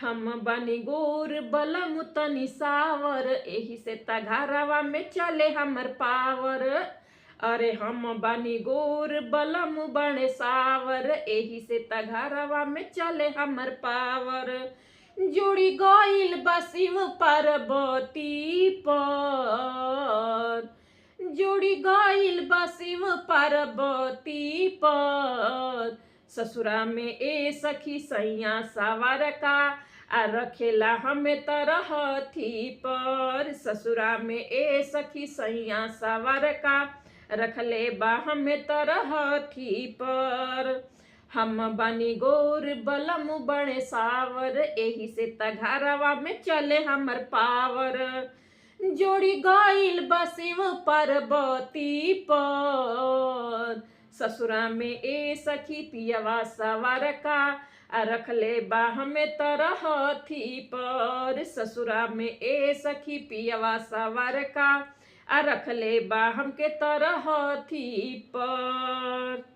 हम बनी गोर बलम तनी सावर, एही से त घरवा में चले हमर पावर। अरे हम बनी गोर बलम बड़े सावर, एही से त घरवा में चले हमर पावर। जुड़ी गइल बा शिव पार्वती पर, जुड़ी गइल बा शिव पार्वती पर। ससुरा में ए सखी सैया सवार का, आ रखेला हमें तरहथी पर। ससुरा में ए सखी सैया सवार का, रखले बा हमें तरहथी पर। हम बनी गोर बलम बड़े सावर, एही से त घरवा में चले हमर पावर। जोड़ी गइल बा शिव पार्वती पर। ससुरा में ए सखी पियवा सवार का, आ रखले बा हमें तरहथी पर। ससुरा में ए सखी पियवा सवार का, आ रखले बा हमके तरहथी पर।